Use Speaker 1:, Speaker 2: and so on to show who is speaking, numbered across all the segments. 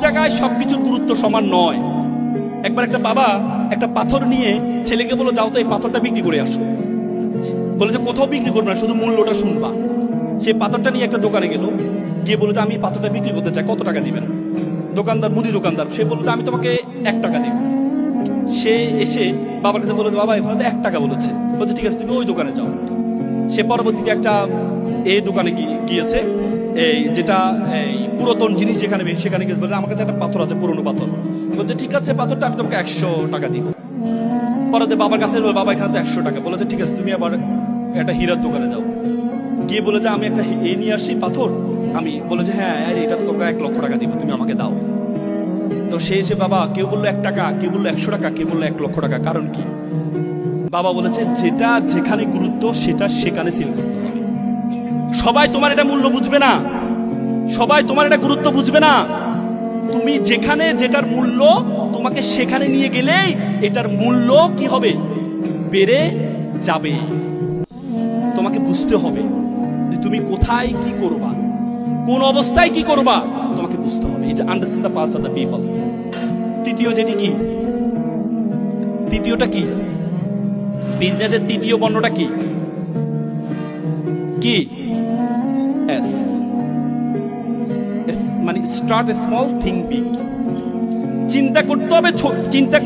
Speaker 1: জায়গায় সবকিছুর গুরুত্ব সমান নয়। একবার একটা বাবা একটা পাথর নিয়ে ছেলেকে বললো, যাও তো এই পাথরটা বিক্রি করে আসো। বলে যে কোথাও বিক্রি করবে না, শুধু মূল্যটা শুনবা। সে পাথরটা নিয়ে একটা দোকানে গেল, গিয়ে বললো যে আমি পাথরটা বিক্রি করতে চাই, কত টাকা দিবেন? দোকানদার, মুদি দোকানদার, সে বললো যে আমি তোমাকে 1 টাকা দিব। সে এসে বাবার কাছে বললো, বাবা এখানে তো 1 টাকা বলেছে। বলছে ঠিক আছে, তুমি ওই দোকানে যাও। সে পরবর্তীতে একটা এই দোকানে গিয়েছে, এই যেটা এই পুরাতন জিনিস যেখানে, সেখানে গিয়ে বলছে আমার কাছে একটা পাথর আছে, পুরনো পাথর। বলছে ঠিক আছে, পাথরটা আমি তোমাকে 100 টাকা দিব। পরে বাবার কাছে বাবা এখানে তো 100 টাকা। বলেছে ঠিক আছে, তুমি আবার একটা হীরার দোকানে যাও। গিয়ে বলে যে আমি একটা এ নিয়ে আসছি পাথর। আমি বলে যে হ্যাঁ এটা তো তোমাকে 1 লক্ষ টাকা দিব, তুমি আমাকে দাও। তো সে এসে, বাবা কেউ বললো 1 টাকা, কেউ বললো 100 টাকা, কেউ বললো 1 লক্ষ টাকা, কারণ কি? বাবা বলেছে যেটা যেখানে গুরুত্ব সেটা সেখানে সেল করতে হবে। সবাই তোমার এটা মূল্য বুঝবে না, সবাই তোমার এটা গুরুত্ব বুঝবে না। তুমি যেখানে যেটার মূল্য, তোমাকে সেখানে নিয়ে গেলেই এটার মূল্য কি হবে? বেড়ে যাবে। তোমাকে বুঝতে হবে যে তুমি কোথায় কি করবা, কোন অবস্থায় কি করবা, তোমাকে বুঝতে হবে। এটা understand the pulse of the people. তৃতীয় যেটি কি, তৃতীয়টা কি? বিজনেসের তৃতীয় বর্ণটা কি? কি? এস। মানে স্টার্ট স্মল, থিঙ্ক বিগ। চিন্তা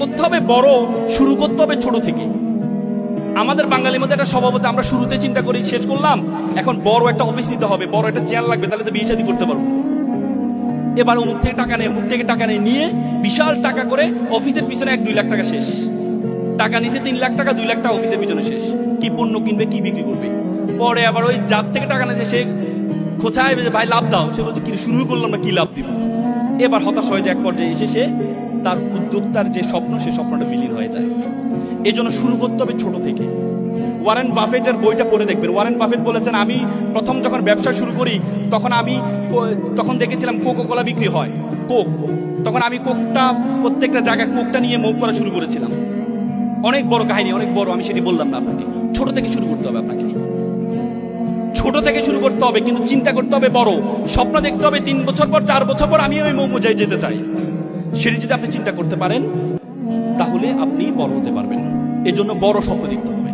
Speaker 1: করতে হবে বড়, শুরু করতে হবে ছোট থেকে। আমাদের বাঙালির মধ্যে একটা স্বভাব হচ্ছে, আমরা শুরুতে চিন্তা করি, শেষ করলাম, এখন বড় একটা অফিস নিতে হবে, বড় একটা চেয়ার লাগবে, তাহলে তো বিয়ে শাদী করতে পারবো। এবার অমুক থেকে টাকা নেই, অমুক থেকে টাকা নেই, নিয়ে বিশাল টাকা করে অফিসের পিছনে 1-2 লাখ টাকা শেষ। টাকা নিচে 3 লাখ টাকা, 2 লাখ টাকা অফিসের পিছনে শেষ। কি পণ্য কিনবে, কি বিক্রি করবে? পরে আবার ওই যার থেকে টাকা নিয়েছে সে খোঁচায়, ভাই লাভ দাও। সে বলছে কি শুরু করলাম না, কি লাভ দিব? এবার হতাশ হয়ে যায়, এক পর্যায়ে এসে সে তার উদ্যোক্তার যে স্বপ্ন, সে স্বপ্নটা বিলীন হয়ে যায়। এই জন্য শুরু করতে হবে ছোট থেকে। ওয়ারেন বাফেটের বইটা পড়ে দেখবেন। ওয়ারেন বাফেট বলেছেন, আমি প্রথম যখন ব্যবসা শুরু করি তখন দেখেছিলাম কোকো কোলা বিক্রি হয়, কোক। তখন আমি কোকটা প্রত্যেকটা জায়গায় কোকটা নিয়ে মুভ করা শুরু করেছিলাম। অনেক বড় কাহিনী, অনেক বড়, আমি সেটি বললাম না আপনাকে। ছোট থেকে শুরু করতে হবে আপনাকে, ছোট থেকে শুরু করতে হবে, কিন্তু চিন্তা করতে হবে বড়। স্বপ্ন দেখতে হবে 3 বছর পর, 4 বছর পর আমি ওই মোমোজায় যেতে চাই। সেটি যদি আপনি চিন্তা করতে পারেন, তাহলে আপনি বড় হতে পারবেন। এই জন্য বড় স্বপ্ন দেখতে হবে।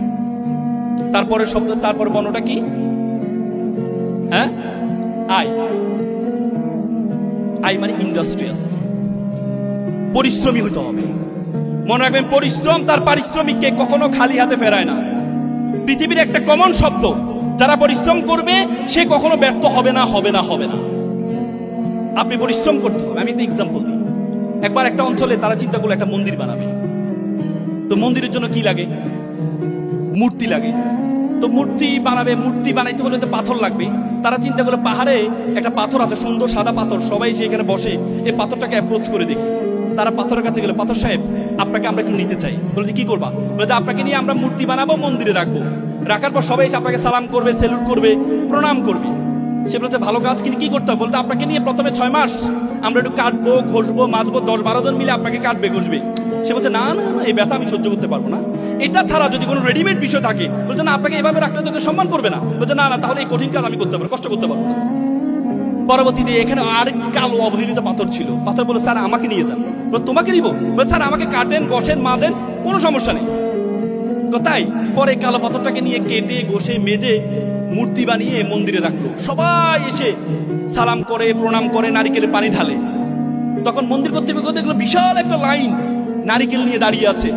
Speaker 1: তারপরে বর্ণটা কি? হ্যাঁ, আই মানে ইন্ডাস্ট্রিয়াস, পরিশ্রমী হতে হবে। মনে রাখবেন, পরিশ্রম তার পারিশ্রমিককে কখনো খালি হাতে ফেরায় না। পৃথিবীর একটা কমন শব্দ, যারা পরিশ্রম করবে সে কখনো ব্যর্থ হবে না, হবে না, হবে না। আপনি পরিশ্রম করতে হবে। আমি একটা এক্সাম্পল দিই। একবার একটা অঞ্চলে তারা চিন্তা করলো একটা মন্দির বানাবে। তো মন্দিরের জন্য কি লাগে? মূর্তি লাগে। তো মূর্তি বানাইতে হলে তো পাথর লাগবে। তারা চিন্তা করলো পাহাড়ে একটা পাথর আছে, সুন্দর সাদা পাথর, সবাই সেখানে বসে এই পাথরটাকে অ্যাপ্রোচ করে দেখি। তারা পাথরের কাছে গেল, পাথর সাহেব আপনাকে আমরা একটু নিতে চাই। বলে কি করবা? বলে যে আপনাকে নিয়ে আমরা মূর্তি বানাবো, মন্দিরে রাখবো। রাখার পর সবাই এসে আপনাকে সালাম করবে, সেলুট করবে, প্রণাম করবে। সে বলছে ভালো কাজ, কিন্তু কি করতে হবে? বলতে আপনাকে নিয়ে প্রথমে 6 মাস আমরা একটু কাটবো, ঘষবো, মাজবো, 10-12 জন মিলে আপনাকে কাটবে, ঘষবে। সে বলছে না না না, এই ব্যথা আমি সহ্য করতে পারবো না। এটা ছাড়া যদি কোনো রেডিমেড বিষয় থাকে, বলছে না আপনাকে এভাবে রাখলে তোকে সম্মান করবে না। বলছে না না, তাহলে এই কঠিন কাজ আমি করতে পারবো, কষ্ট করতে পারবো না। পরবর্তীতে এখানে আরেকটি কালো অবহেলিত পাথর ছিল। পাথর বলে স্যার আমাকে নিয়ে যান। তোমাকে নিব? বলে স্যার আমাকে কাটেন, ঘষেন, মাজেন, কোনো সমস্যা নেই। তাই পরে কালো পাথরটাকে নিয়ে কেটে, ঘষে, মেজে মূর্তি বানিয়ে মন্দিরে রাখলো। সবাই এসে সালাম করে, প্রণাম করে, নারিকেলের পানি ঢালে। তখন মন্দির কর্তৃপক্ষ দেখলো বিশাল একটা লাইন নারিকেল নিয়ে দাঁড়িয়ে আছে,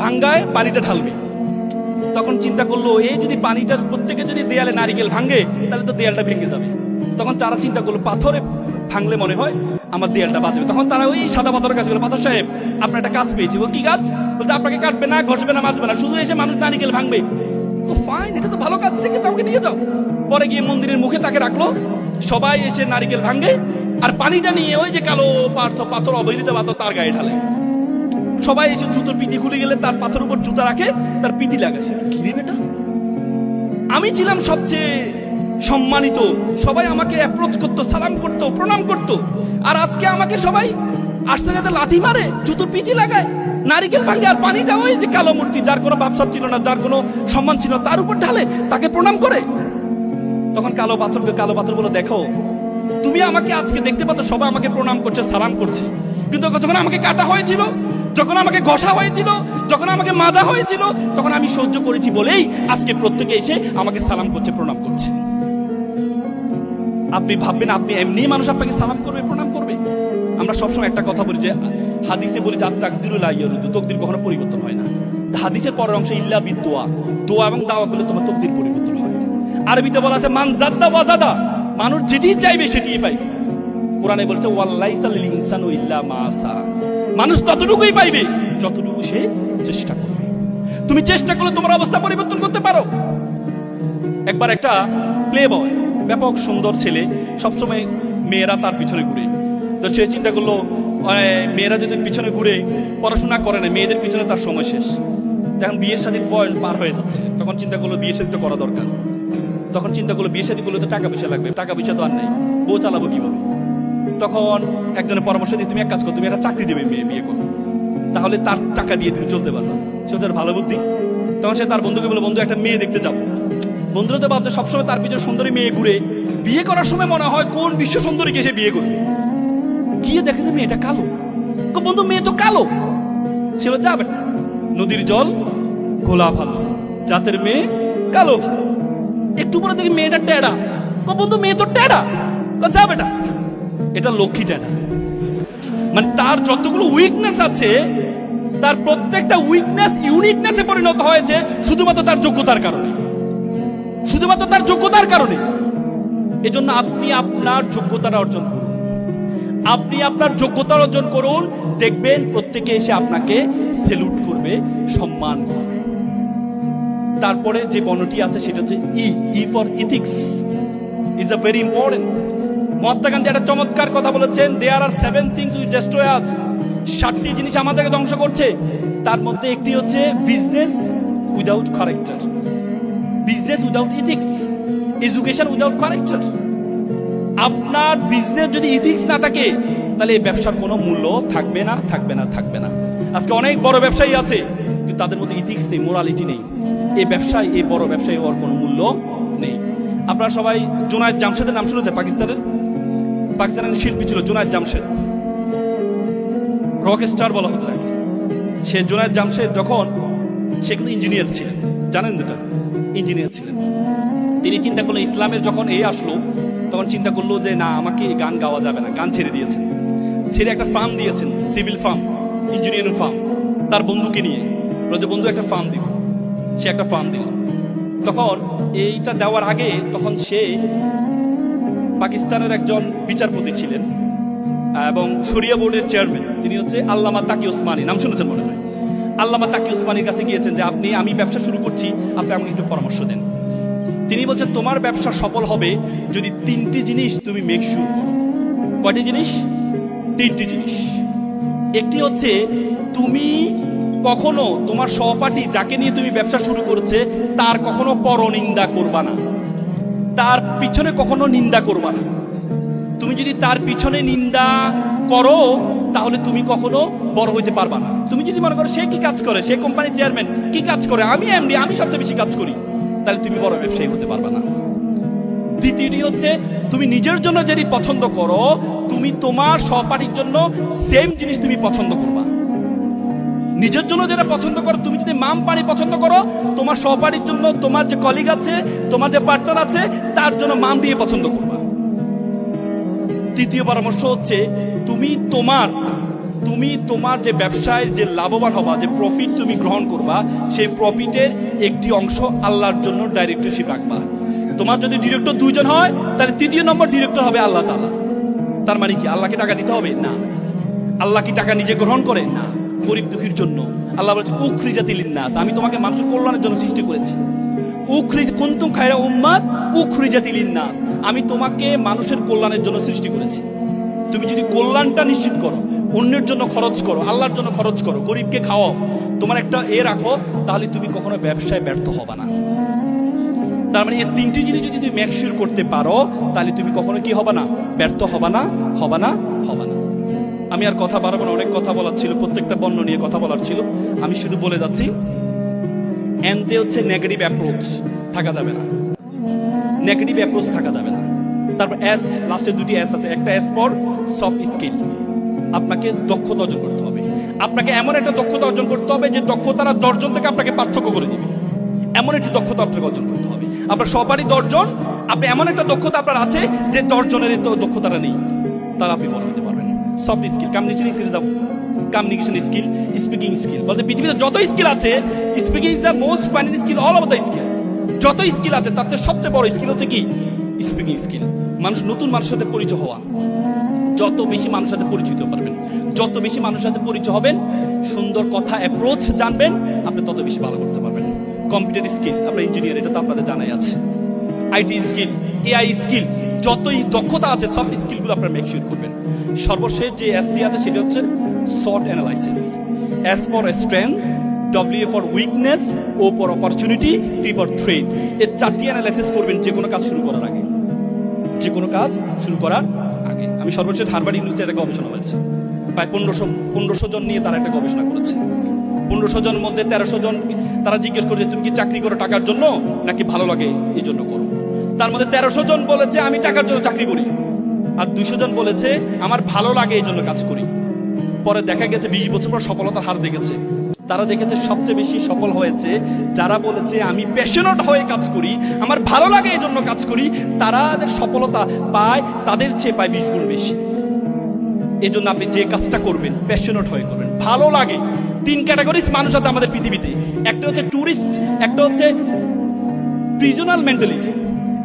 Speaker 1: ভাঙ্গায় পানিটা ঢালবে। তখন চিন্তা করলো, এই যদি পানিটা প্রত্যেকে যদি দেয়ালে নারিকেল ভাঙে, তাহলে তো দেয়ালটা ভেঙে যাবে। তখন তারা চিন্তা করলো পাথরে ভাঙলে মনে হয় আমার দেয়ালটা বাঁচবে। তখন তারা ওই সাদা পাথরের কাছে গেল, পাথর সাহেব আপনার একটা কাজ পেয়েছি। ও কি কাজ? বলতে আপনাকে কাটবে না, ঘষবে না, মাজবে না, শুধু এসে মানুষ নারিকেল ভাঙবে। তো ফাইন, এটা তো ভালো কাজ, থেকে আমাকে নিয়ে যাও। পরে গিয়ে মন্দিরের মুখে তাকে রাখলো, সবাই এসে নারিকেল ভাঙে, আর পানিটা নিয়ে ওই যে কালো পাথর, অবহেলিত পাথর, তার গায়ে ঢালে। সবাই এসে জুতোর পিঠি খুলে গেলে তার পাথর উপর জুতা রাখে, তার পিঠি লাগাছে। ঘিরে বেটা, আমি ছিলাম সবচেয়ে সম্মানিত, সবাই আমাকে অ্যাপ্রোচ করতো, সালাম করতো, প্রণাম করতো, আর আজকে আমাকে সবাই আসতে যাতে লাথি মারে, জুতোর পিঠি লাগায়, নারিকেল ভাঙে, আর পানিটা ওই যে কালো মূর্তি, যার কোনো ব্যবসা ছিল না, যার কোনো সম্মান ছিল, তার উপর ঢালে, তাকে প্রণাম করে। তখন কালো পাথর বলে, দেখো তুমি আমাকে আজকে দেখতে পাচ্ছ, সবাই আমাকে প্রণাম করছে, সালাম করছে, কিন্তু যখন আমাকে কাটা হয়েছিল, যখন আমাকে ঘষা হয়েছিল, যখন আমাকে মাজা হয়েছিল, তখন আমি সহ্য করেছি বলেই আজকে প্রত্যেকে এসে আমাকে সালাম করছে, প্রণাম করছে। আপনি ভাববেন আপনি এমনি মানুষ আপনাকে সালাম করবে, প্রণাম করবে? আমরা সবসময় একটা কথা বলি যে হাদিসে বলি যে তাকদিরুল আইয়ারুদু, তকদির কখনো পরিবর্তন হয় না। হাদিসের পরের অংশে ইল্লা বিদুয়া, দোয়া এবং দাওয়া করলে তোমার তকদির পরিবর্তন হয়। আরবিতে বলা আছে মান জাদ্দা ওয়াজাদা, মানুষ যেটি চাইবে সেটিই পাইবে। কোরআনে বলছে ওয়াল্লাইসা লিল ইনসানু ইল্লা মা সা, মানুষ ততটুকুই পাইবে যতটুকু সে চেষ্টা করবে। তুমি চেষ্টা করলে তোমার অবস্থা পরিবর্তন করতে পারো। একবার একটা প্লে বয়, ব্যাপক সুন্দর ছেলে, সবসময় মেয়েরা তার পিছনে ঘুরে। তো সে চিন্তা করলো মেয়েরা যদি পিছনে ঘুরে পড়াশোনা করে না, মেয়েদের পিছনে তার সময় শেষ। যখন বিয়ের শাদীর বয়স পার হয়ে যাচ্ছে, তখন চিন্তা করলো বিয়ে শাদী তো করা দরকার। তখন চিন্তা করলো বিয়ে শাদী করলে তো টাকা পয়সা লাগবে, টাকা পয়সা তো আর নেই, বউ চালাবো কিভাবে? তখন একজনের পরামর্শ দিয়ে তুমি এক কাজ করো, তুমি একটা চাকরি দেবে, মেয়ে বিয়ে করো, তাহলে তার টাকা দিয়ে তুমি চলতে পারবে। সে হচ্ছে ভালো বুদ্ধি। তখন সে তার বন্ধুকে বলে, বন্ধু একটা মেয়ে দেখতে যাবো। বন্ধুরা তো ভাবছে সবসময় তার পিছনে সুন্দরী মেয়ে ঘুরে, বিয়ে করার সময় মনে হয় কোন বিশ্ব সুন্দরীকে সে বিয়ে করবে। গিয়ে দেখে যে মেয়েটা কালো। বন্ধু মেয়ে তো কালো। ছিল যাবে নদীর জল গোলা ভালো, জাতের মেয়ে কালো ভালো। একটু পরে দেখি মেয়েটা টেরা। বন্ধু মেয়ে তো টেরা, যাবে না, এটা লক্ষ্মী টেরা। মানে তার যতগুলো উইকনেস আছে, তার প্রত্যেকটা উইকনেস ইউনিকনেসে পরিণত হয়েছে শুধুমাত্র তার যোগ্যতার কারণে, শুধুমাত্র তার যোগ্যতার কারণে। এজন্য আপনি আপনার যোগ্যতাটা অর্জন করুন, আপনি আপনার যোগ্যতা অর্জন করুন, দেখবেন প্রত্যেকে এসে আপনাকে সেলুট করবে, সম্মান করবে। তারপরে যে বর্ণটি আছে সেটা হচ্ছে E for ethics is a very important. Mahatma Gandhi একটা চমৎকার কথা বলেছেন, দেয়ার আর 7 things উইচ ডেস্ট্রয় আস। 7টি জিনিস আমাদেরকে ধ্বংস করছে, তার মধ্যে একটি হচ্ছে business without character, business without ethics, education without character. আপনার বিজনেস যদি ইথিক্স না থাকে, তাহলে এই ব্যবসার কোনো মূল্য থাকবে না, থাকবে না, থাকবে না। আজকে অনেক বড় ব্যবসায়ী আছে, কিন্তু তাদের মধ্যে ইথিক্স নেই, মোরালিটি নেই। এই ব্যবসায়, এই বড় ব্যবসায়ী হওয়ার কোনো মূল্য নেই। আপনারা সবাই জুনায়েদ জামশেদের নাম শুনেছেন? পাকিস্তানের শিল্পী ছিল জুনায়েদ জামশেদ, রক স্টার বলা হতো তাকে। সে জুনায়েদ জামশেদ যখন, সে কিন্তু ইঞ্জিনিয়ার ছিলেন, জানেন এটা, ইঞ্জিনিয়ার ছিলেন। তিনি চিন্তা করলেন ইসলামের যখন এই আসলো, তখন চিন্তা করলো যে না, আমাকে গান গাওয়া যাবে না, গান ছেড়ে দিয়েছেন। ছেড়ে একটা ফার্ম দিয়েছেন, সিভিল ফার্ম, ইঞ্জিনিয়ারিং ফার্ম, তার বন্ধুকে নিয়ে। বলছে বন্ধু একটা ফার্ম দিব। সে একটা ফার্ম দিল। তখন এইটা দেওয়ার আগে, তখন সে পাকিস্তানের একজন বিচারপতি ছিলেন এবং শরিয়া বোর্ডের চেয়ারম্যান। তিনি হচ্ছে আল্লামা তাকি ওসমানী, নাম শুনেছেন মনে হয়। আল্লামা তাকি ওসমানীর কাছে গিয়েছেন যে আমি ব্যবসা শুরু করছি, আপনি আমাকে একটু পরামর্শ দেন। তিনি বলছেন তোমার ব্যবসা সফল হবে যদি 3টি জিনিস তুমি মেক শিওর করো। কয়টি জিনিস? 3টি জিনিস। একটি হচ্ছে তুমি কখনো তোমার সহপাঠী যাকে নিয়ে তুমি ব্যবসা শুরু করছে তার কখনো পরনিন্দা করবা না, তার পিছনে কখনো নিন্দা করবা না। তুমি যদি তার পিছনে নিন্দা করো তাহলে তুমি কখনো বড় হইতে পারবা না। তুমি যদি মনে করো সে কি কাজ করে, সে কোম্পানির চেয়ারম্যান, কি কাজ করে, আমি এমডি, আমি সবচেয়ে বেশি কাজ করি, তাহলে তুমি বড় ব্যবসায়ী হতে পারবা না। দ্বিতীয়টি হচ্ছে তুমি নিজের জন্য যদি পছন্দ করো, তুমি তোমার সহপাঠীর জন্য সেম জিনিস তুমি পছন্দ করবা। নিজের জন্য যেটা পছন্দ করো, তুমি যদি মাম পানি পছন্দ করো, তোমার সহপাঠীর জন্য, তোমার যে কলিগ আছে, তোমার যে পার্টনার আছে, তার জন্য মাম দিয়ে পছন্দ করবা। তৃতীয় পরামর্শ হচ্ছে তুমি তোমার যে ব্যবসায় যে লাভবান হবা, যে প্রফিট তুমি গ্রহণ করবা, সেই প্রফিটের একটি অংশ আল্লাহর জন্য ডাইরেক্টরশিপ রাখবা। তোমার যদি ডিরেক্টর 2 জন হয়, তাহলে 3য় নম্বর ডিরেক্টর হবে আল্লাহ তাআলা। তার মানে কি আল্লাহকে টাকা দিতে হবে না? আল্লাহ কি টাকা নিজে গ্রহণ করে না? গরিব দুঃখীর জন্য। আল্লাহ বলছে উখরিজাতি লিন্নাস, আমি তোমাকে মানুষের কল্যাণের জন্য সৃষ্টি করেছি। কুনতুম খায়রা উম্মাত উখরিজাতি লিন্নাস, আমি তোমাকে মানুষের কল্যাণের জন্য সৃষ্টি করেছি। তুমি যদি কল্যাণটা নিশ্চিত করো, অন্যের জন্য খরচ করো, আল্লাহর জন্য খরচ করো, গরিবকে খাওয়াও, তোমার একটা রাখো, তাহলে তুমি কখনো ব্যবসায় ব্যর্থ হবে না। তার মানে এই 3টি জিনিস যদি তুমি মেক শিওর করতে পারো, তাহলে তুমি কখনো কি হবে না? ব্যর্থ হবে না, হবে না, হবে না। আমি আর কথা বাড়াবো না, অনেক কথা বলার ছিল, প্রত্যেকটা বর্ণ নিয়ে কথা বলার ছিল, আমি শুধু বলে যাচ্ছি। এনতে হচ্ছে নেগেটিভ অ্যাপ্রোচ থাকা যাবে না, নেগেটিভ অ্যাপ্রোচ থাকা যাবে না। তারপর এস, লাস্টে দুটি এস আছে। একটা এস ফর সফট স্কিল, আপনাকে দক্ষতা অর্জন করতে হবে। আপনাকে এমন একটা দক্ষতা অর্জন করতে হবে যে দক্ষতারা 10 জন থেকে আপনাকে পার্থক্য করে দিবে। এমন একটি দক্ষতা আপনাকে অর্জন করতে হবে। আপনার সবারই 10 জন, আপনি এমন একটা দক্ষতা আপনার আছে যে 10 জনের তো দক্ষতাটা নেই, তারা আপনি বড় হতে পারবেন। Soft skill, communication skill, communication skill, speaking skill. বলতে পৃথিবীতে যত স্কিল আছে, speaking is the most final skill all over the skill. যত স্কিল আছে তার চেয়ে সবচেয়ে বড় স্কিল হচ্ছে কি? Speaking skill. মানুষ, নতুন মানুষের সাথে পরিচয় হওয়া। যত বেশি মানুষের সাথে পরিচিত হতে পারবেন, যত বেশি মানুষের সাথে পরিচয় হবেন, সুন্দর কথা অ্যাপ্রোচ জানবেন, আপনি তত বেশি ভালো করতে পারবেন। কম্পিউটার স্কিল, আমরা ইঞ্জিনিয়ার, এটা তো আপনাদের জানাই আছে। আইটি স্কিল, এআই স্কিল, যতই দক্ষতা আছে সব স্কিলগুলো আপনারা মেকশিওর করবেন। সর্বশেষ যে এসটি আছে সেটা হচ্ছে SWOT analysis. S for strength, W for weakness, O for opportunity, T for threat. এর 4টি অ্যানালাইসিস করবেন যে কোনো কাজ শুরু করার আগে। যে কোনো কাজ শুরু করার আগে। আমি সর্বশেষ হার্ভার্ড ইউনিভার্সিটি একটা গবেষণা হয়েছে, প্রায় 1500 জন নিয়ে তারা একটা গবেষণা করেছে। 1500 জনের মধ্যে 1300 জন তারা জিজ্ঞেস করছে তুমি কি চাকরি করো টাকার জন্য নাকি ভালো লাগে এই জন্য করো। তার মধ্যে 1300 জন বলেছে আমি টাকার জন্য চাকরি করি, আর 200 জন বলেছে আমার ভালো লাগে এই জন্য কাজ করি। পরে দেখা গেছে 20 বছর পর সফলতার হার দেখেছে, তারা দেখেছে সবচেয়ে বেশি সফল হয়েছে যারা বলেছে আমি প্যাশনেট হয়ে কাজ করি, আমার ভালো লাগে এই জন্য কাজ করি, তাদের সফলতা পায় তাদের চেয়ে পায় 20 গুণ বেশি। এই জন্য আপনি যে কাজটা করবেন প্যাশনেট হয়ে করবেন, ভালো লাগে। 3 ক্যাটাগরিজ মানুষ আছে আমাদের পৃথিবীতে, একটা হচ্ছে ট্যুরিস্ট, একটা হচ্ছে প্রিজনাল মেন্টালিটি,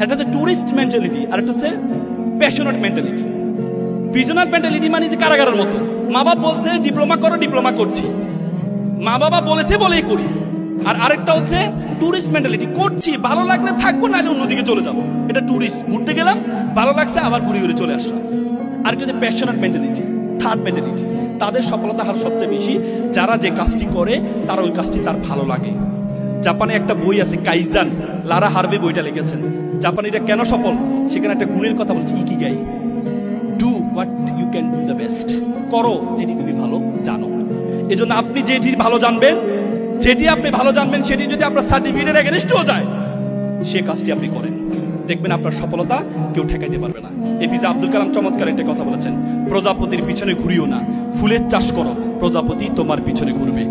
Speaker 1: একটা হচ্ছে ট্যুরিস্ট মেন্টালিটি, আর একটা হচ্ছে প্যাশনেট মেন্টালিটি। প্রিজনাল মেন্টালিটি মানে যে কারাগারের মতো, মা বাবা বলছে ডিপ্লোমা করো, ডিপ্লোমা করছি, মা বাবা বলেছে বলেই করি। আর আরেকটা হচ্ছে ট্যুরিস্ট মেন্টালিটি, করছি ভালো লাগলে থাকবো, না অন্যদিকে চলে যাবো। এটা ট্যুরিস্ট, ঘুরতে গেলাম ভালো লাগছে আবার ঘুরে ঘুরে চলে আসলাম। আরেকটা হচ্ছে প্যাশনেট মেন্টালিটি, থার্ড মেন্টালিটি। তাদের সফলতা হার সবচেয়ে বেশি যারা যে কাজটি করে তারা ওই কাজটি তার ভালো লাগে। জাপানে একটা বই আছে কাইজান, লারা হার্ভে বইটা লিখেছেন। জাপানিরা কেন সফল, সেখানে একটা গুণের কথা বলছে, ikigai, do what you can do the best, করো যেটি তুমি ভালো জানো। এজন্য আপনি যেটি ভালো জানবেন, যেটি আপনি ভালো জানবেন, সেটি যদি আপনার সার্টিফিকেটের এগেনস্টেও যায়, সে কাজটি আপনি করেন, দেখবেন আপনার সফলতা কেউ ঠেকাইতে পারবে না। এপিজে আব্দুল কালাম চমৎকার একটা কথা বলেছেন, প্রজাপতির পিছনে ঘুরিও না, ফুলের চাষ করো, প্রজাপতি তোমার পিছনে ঘুরবে।